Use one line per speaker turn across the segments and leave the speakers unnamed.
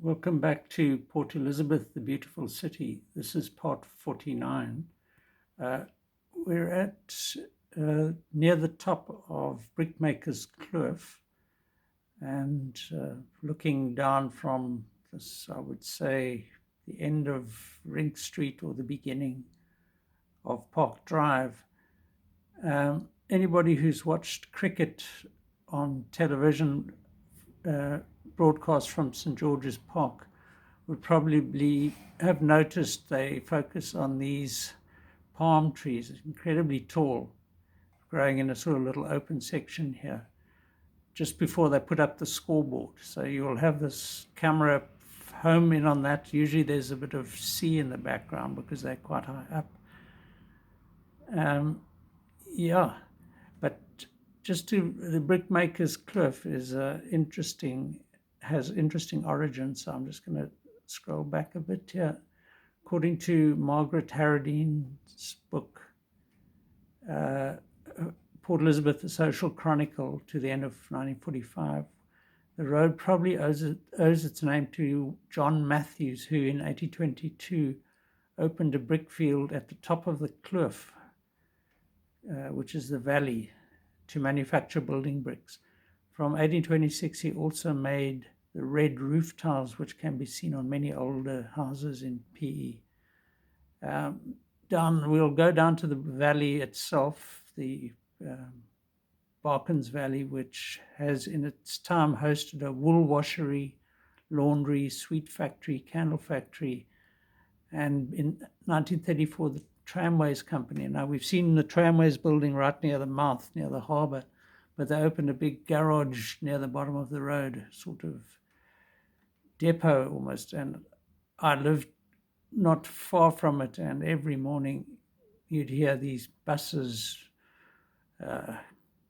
Welcome back to Port Elizabeth, the beautiful city. This is part 49. We're at near the top of Brickmakerskloof and looking down from this, I would say, the end of Rink Street or the beginning of Park Drive. Anybody who's watched cricket on television broadcast from St. George's Park would probably have noticed they focus on these palm trees, incredibly tall, growing in a sort of little open section here, just before they put up the scoreboard. So you'll have this camera home in on that. Usually there's a bit of sea in the background because they're quite high up. But just to the Brickmakerskloof is has interesting origins. So I'm just going to scroll back a bit here. According to Margaret Harradine's book, Port Elizabeth, The Social Chronicle, to the end of 1945, the road probably owes its name to John Matthews, who in 1822 opened a brick field at the top of the kloof, which is the valley, to manufacture building bricks. From 1826, he also made the red roof tiles, which can be seen on many older houses in PE. We'll go down to the valley itself, the Baakens Valley, which has in its time hosted a wool washery, laundry, sweet factory, candle factory, and in 1934 the tramways company. Now we've seen the tramways building right near the mouth, near the harbour, but they opened a big garage near the bottom of the road, sort of depot almost, and I lived not far from it, and every morning you'd hear these buses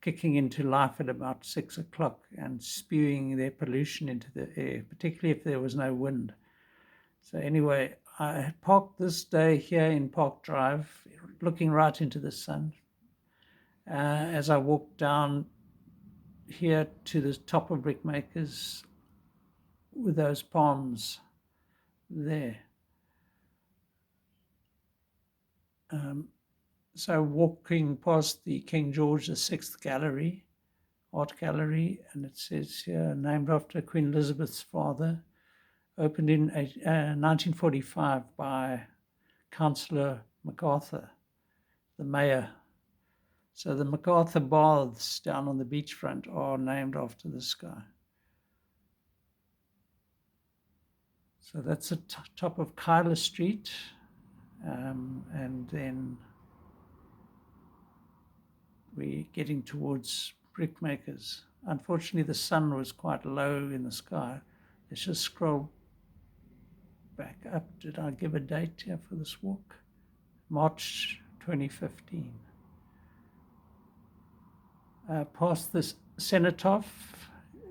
kicking into life at about 6 o'clock and spewing their pollution into the air, particularly if there was no wind. So anyway, I had parked this day here in Park Drive, looking right into the sun. As I walked down here to the top of Brickmakers with those palms there. So walking past the King George VI Gallery, art gallery, and it says here, named after Queen Elizabeth's father, opened in 1945 by Councillor MacArthur, the mayor. So the MacArthur Baths down on the beachfront are named after this guy. So that's the top of Kyler Street, and then we're getting towards Brickmakers. Unfortunately, the sun was quite low in the sky. Let's just scroll back up. Did I give a date here for this walk? March 2015. Past this cenotaph,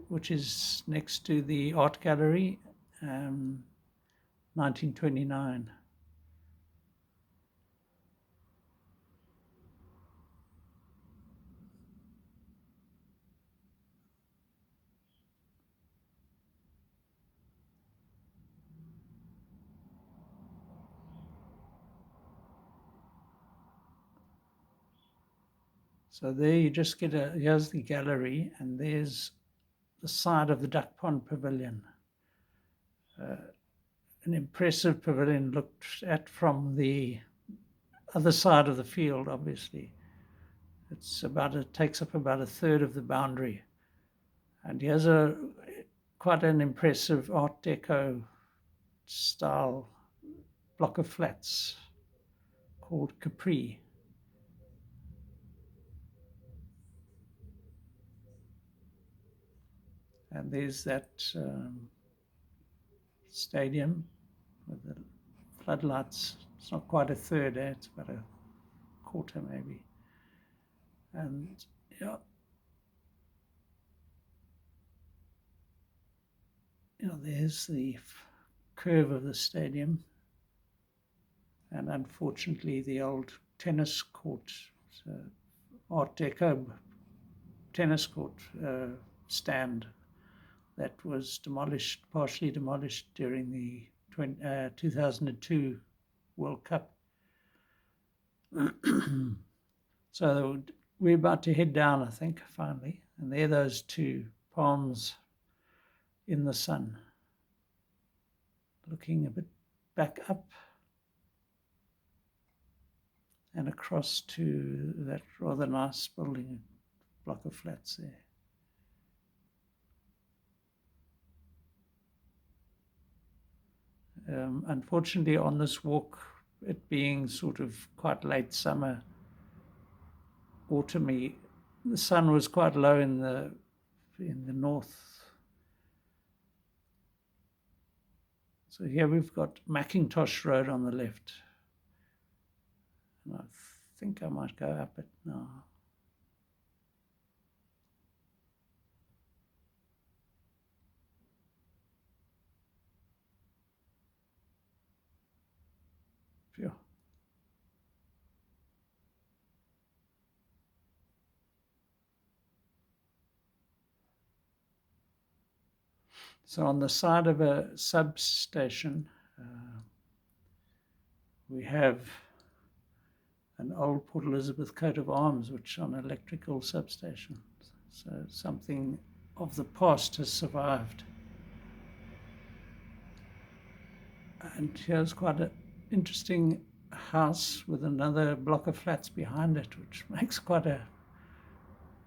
which is next to the art gallery, 1929. So there you just get here's the gallery, and there's the side of the Duck Pond Pavilion. An impressive pavilion looked at from the other side of the field, obviously. It takes up about a third of the boundary. And here's quite an impressive Art Deco style block of flats called Capri. And there's that stadium with the floodlights. It's not quite a third, it's about a quarter maybe. And there's the curve of the stadium. And unfortunately, the old tennis court, Art Deco tennis court stand that was demolished, partially demolished during the 2002 World Cup. So we're about to head down, I think, finally. And there are those two palms in the sun, looking a bit back up and across to that rather nice building, block of flats there. Unfortunately, on this walk, it being sort of quite late summer, autumny, the sun was quite low in the north. So here we've got Mackintosh Road on the left. And I think I might go up it now. Phew. So on the side of a substation, we have an old Port Elizabeth coat of arms, which on an electrical substation. So something of the past has survived. And here's quite an interesting house with another block of flats behind it, which makes quite a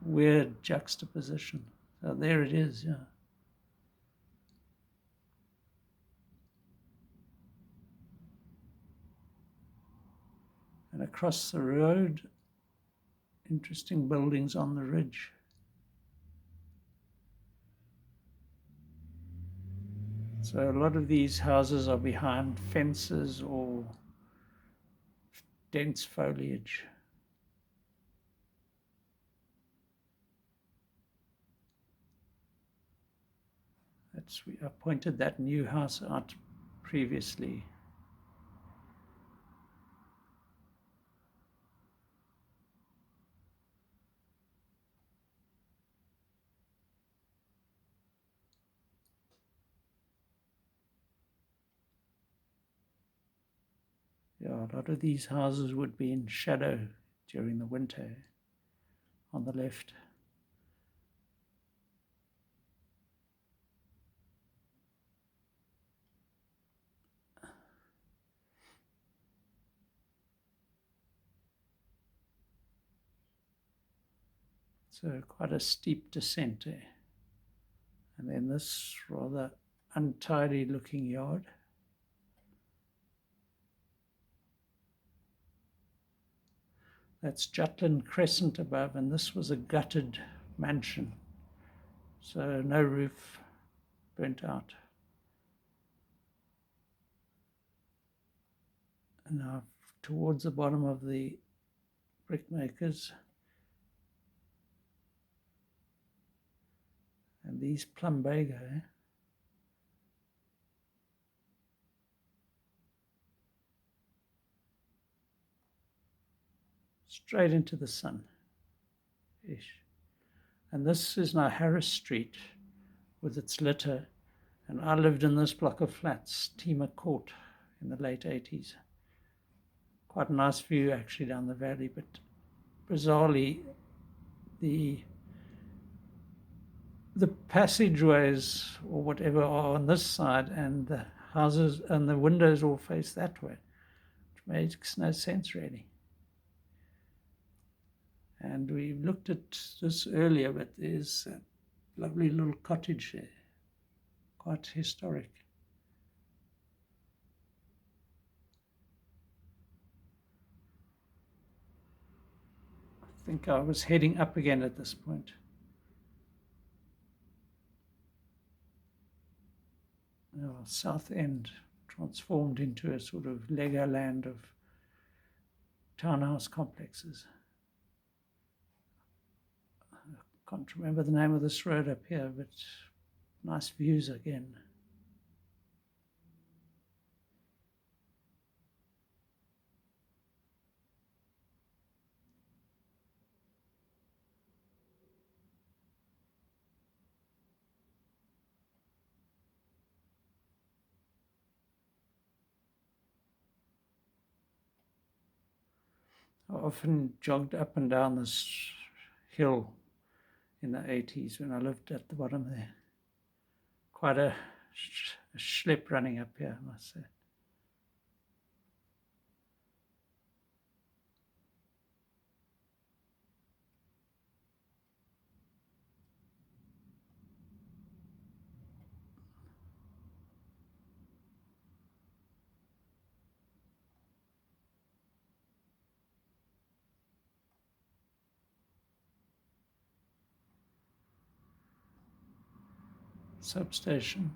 weird juxtaposition. So there it is, yeah. And across the road, interesting buildings on the ridge. So a lot of these houses are behind fences or dense foliage. I pointed that new house out previously. Yeah, a lot of these houses would be in shadow during the winter on the left. So quite a steep descent there. And then this rather untidy looking yard. That's Jutland Crescent above, and this was a gutted mansion. So no roof, burnt out. And now towards the bottom of the Brickmakers. And these plumbago, straight into the sun. Ish. And this is now Harris Street with its litter. And I lived in this block of flats, Tema Court, in the late 80s. Quite a nice view actually down the valley, but bizarrely, the passageways or whatever are on this side, and the houses and the windows all face that way, which makes no sense really. And we looked at this earlier, but there's a lovely little cottage there, quite historic. I think I was heading up again at this point. South End transformed into a sort of Legoland of townhouse complexes. I can't remember the name of this road up here, but nice views again. I often jogged up and down this hill in the 80s when I lived at the bottom there. Quite a schlep running up here, I must say. Substation.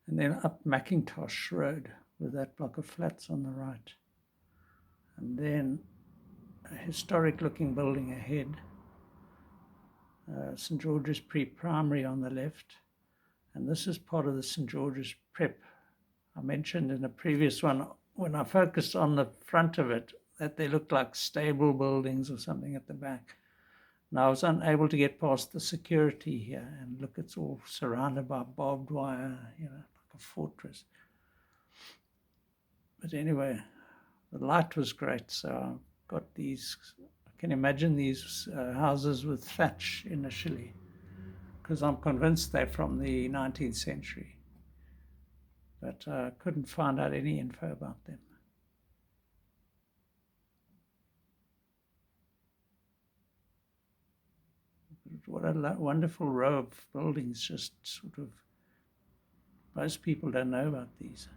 And then up Mackintosh Road with that block of flats on the right. And then a historic looking building ahead, St. George's Pre-Primary on the left. And this is part of the St. George's Prep. I mentioned in a previous one, when I focused on the front of it, that they looked like stable buildings or something at the back. And I was unable to get past the security here. And look, it's all surrounded by barbed wire, like a fortress. But anyway, the light was great. So I got these, I can imagine these houses with thatch initially, because I'm convinced they're from the 19th century. But I couldn't find out any info about them. What a wonderful row of buildings, just sort of, most people don't know about these.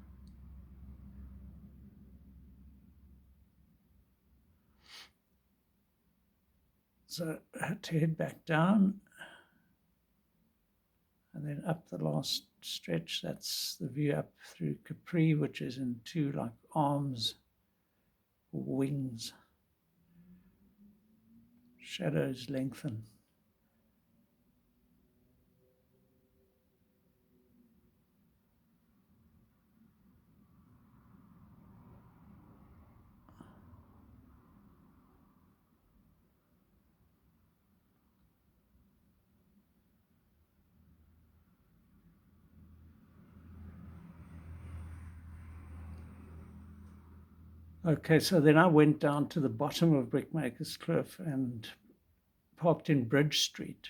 So I had to head back down and then up the last stretch. That's the view up through Capri, which is in two like arms or wings. Shadows lengthen. Okay, so then I went down to the bottom of Brickmakerskloof and parked in Bridge Street.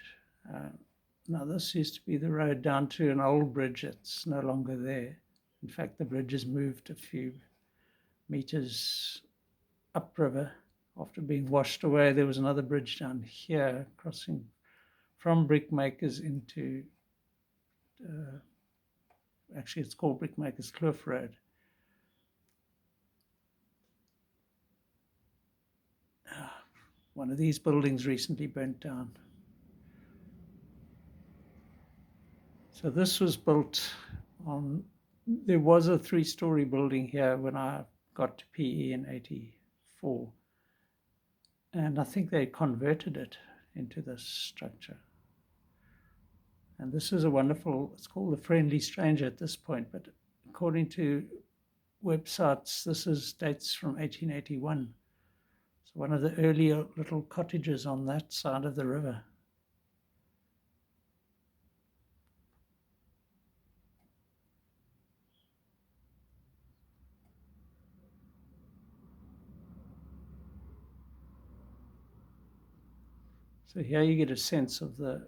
Now, this used to be the road down to an old bridge that's no longer there. In fact, the bridge has moved a few meters upriver. After being washed away, there was another bridge down here crossing from Brickmakers into, actually it's called Brickmakerskloof Road. One of these buildings recently burnt down. So this was built on, there was a 3-story building here when I got to PE in 84. And I think they converted it into this structure. And this is a wonderful, it's called The Friendly Stranger at this point, but according to websites, dates from 1881. So one of the earlier little cottages on that side of the river. So here you get a sense of the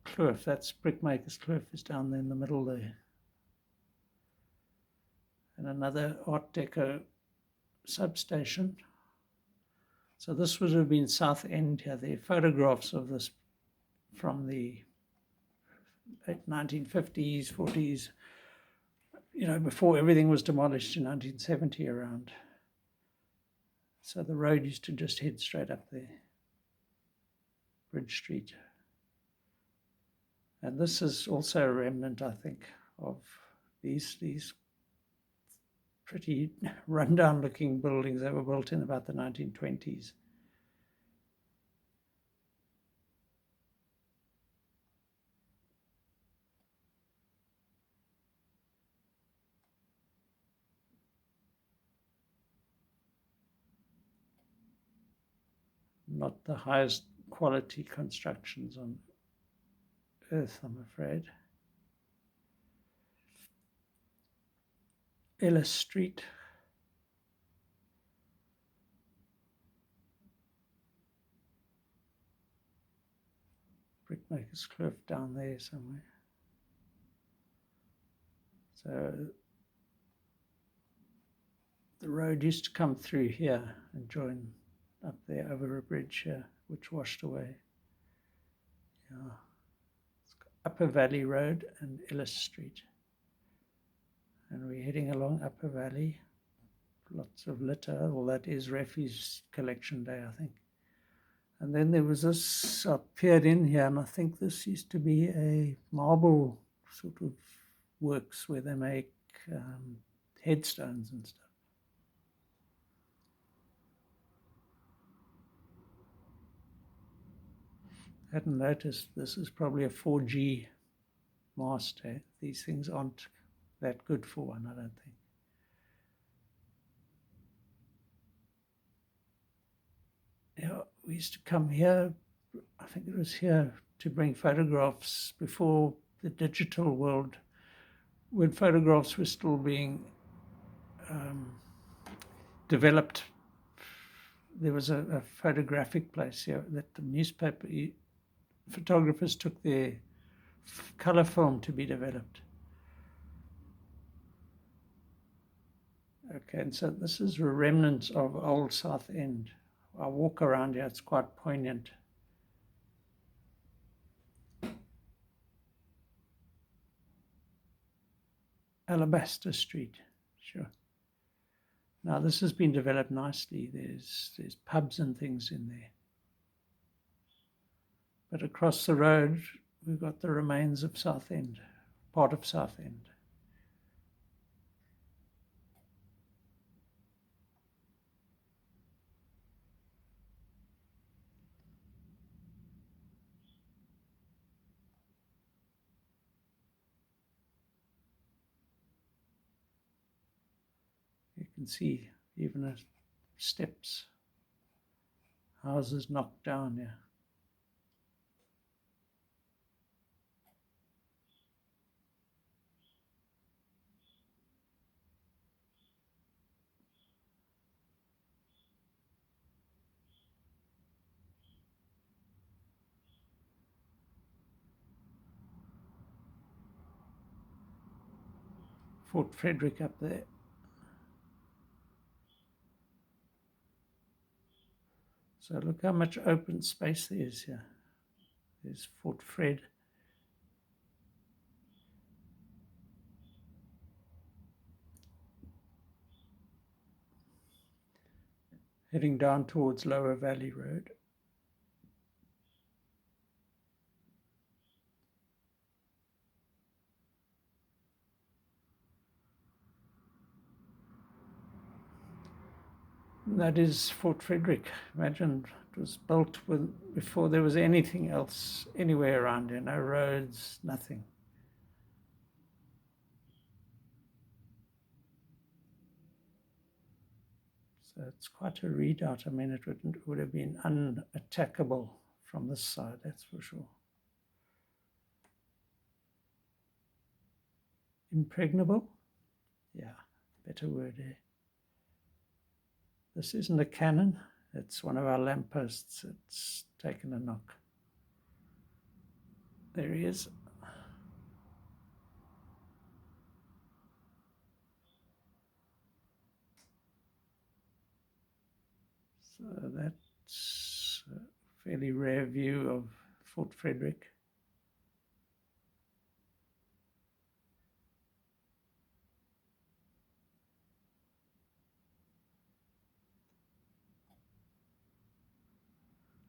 kloof. That's Brickmakerskloof is down there in the middle there. And another Art Deco substation. So this would have been South End here. There are photographs of this from the 1950s, 40s, before everything was demolished in 1970 around. So the road used to just head straight up there, Bridge Street. And this is also a remnant, I think, of these pretty rundown looking buildings that were built in about the 1920s. Not the highest quality constructions on earth, I'm afraid. Ellis Street. Brickmakerskloof down there somewhere. So the road used to come through here and join up there over a bridge here, which washed away. Yeah. It's Upper Valley Road and Ellis Street. And we're heading along Upper Valley. Lots of litter. Well, that is refuse collection day, I think. And then there was this, I peered in here, and I think this used to be a marble sort of works where they make headstones and stuff. I hadn't noticed this is probably a 4G mast. Eh? These things aren't that good for one, I don't think. Yeah, we used to come here, I think it was here, to bring photographs before the digital world, when photographs were still being developed. There was a photographic place here that the newspaper photographers took their color film to be developed. Okay, and so this is a remnant of Old South End. I walk around here, it's quite poignant. Alabaster Street, sure. Now this has been developed nicely. There's pubs and things in there. But across the road, we've got the remains of South End, part of South End. You can see even steps, houses knocked down here. Fort Frederick up there. So look how much open space there is here. There's Fort Fred. Heading down towards Lower Valley Road. That is Fort Frederick. Imagine it was built before there was anything else anywhere around here, no roads, nothing. So it's quite a redoubt. I mean, it would have been unattackable from this side, that's for sure. Impregnable? Yeah, better word there. This isn't a cannon. It's one of our lampposts. It's taken a knock. There he is. So that's a fairly rare view of Fort Frederick.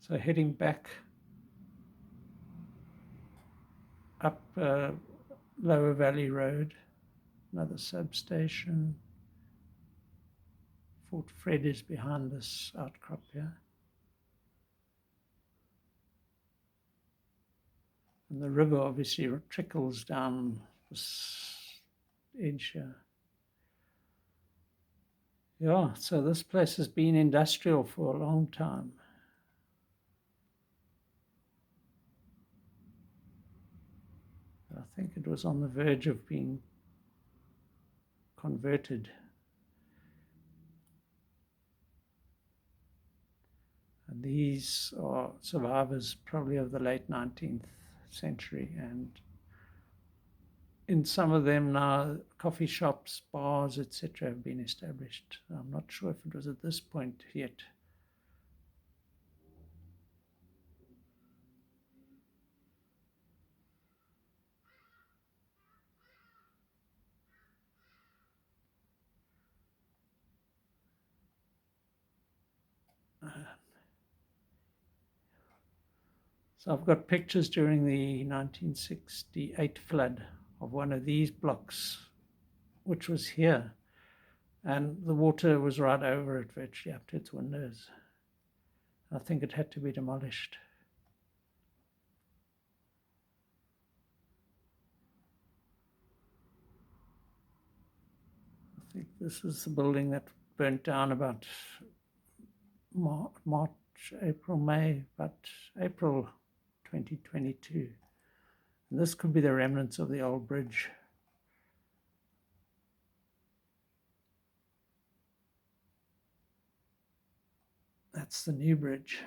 So heading back up Lower Valley Road, another substation. Fort Fred is behind this outcrop here. And the river obviously trickles down this edge here. Yeah, so this place has been industrial for a long time. think it was on the verge of being converted. And these are survivors probably of the late 19th century, and in some of them now coffee shops, bars, etc. have been established. I'm not sure if it was at this point yet. So I've got pictures during the 1968 flood of one of these blocks, which was here, and the water was right over it, virtually up to its windows. I think it had to be demolished. I think this is the building that burnt down about March, April, May, about April 2022. And this could be the remnants of the old bridge. That's the new bridge.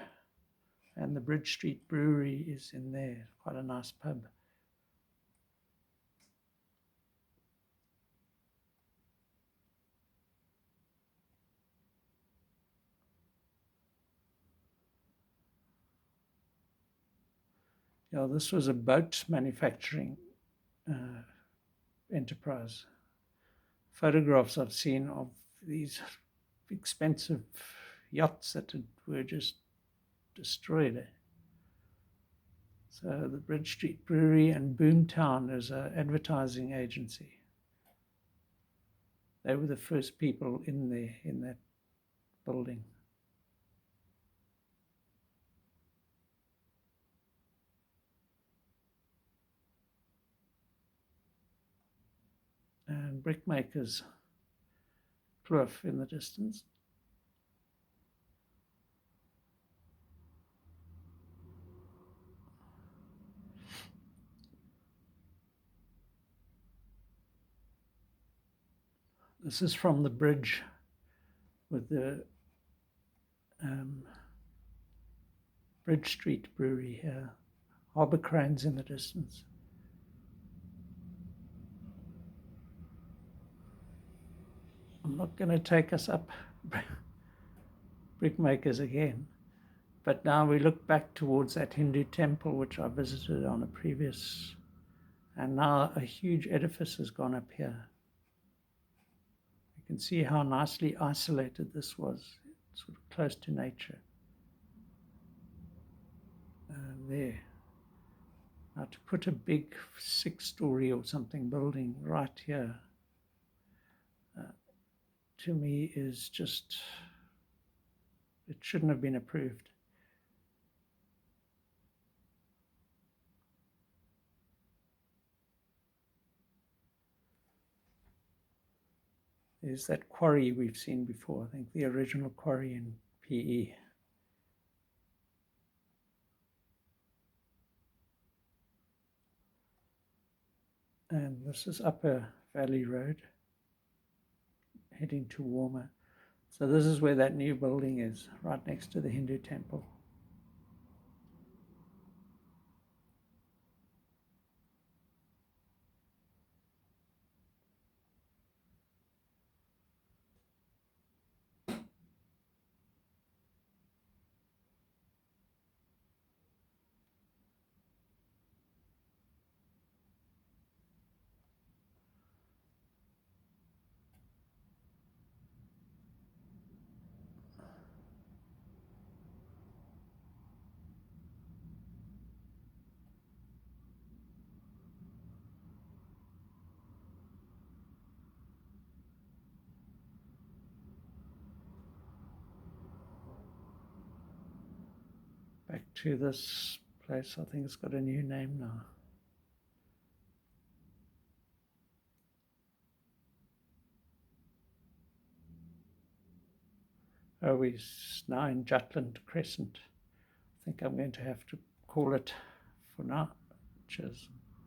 And the Bridge Street Brewery is in there, quite a nice pub. Yeah, this was a boat manufacturing enterprise. Photographs I've seen of these expensive yachts that were just destroyed. So the Bridge Street Brewery and Boomtown is an advertising agency. They were the first people in there, in that building. And Brickmakerskloof in the distance. This is from the bridge with the Bridge Street Brewery here. Harbour cranes in the distance. I'm not going to take us up Brickmakers again, but now we look back towards that Hindu temple which I visited on a previous, and now a huge edifice has gone up here. You can see how nicely isolated this was, sort of close to nature. There. Now to put a big 6-story or something building right here, to me is just, it shouldn't have been approved. There's that quarry we've seen before, I think the original quarry in PE. And this is Upper Valley Road, heading to Warmer. So this is where that new building is, right next to the Hindu temple. Back to this place, I think it's got a new name now. Oh, we're now in Jutland Crescent. I think I'm going to have to call it for now. Cheers.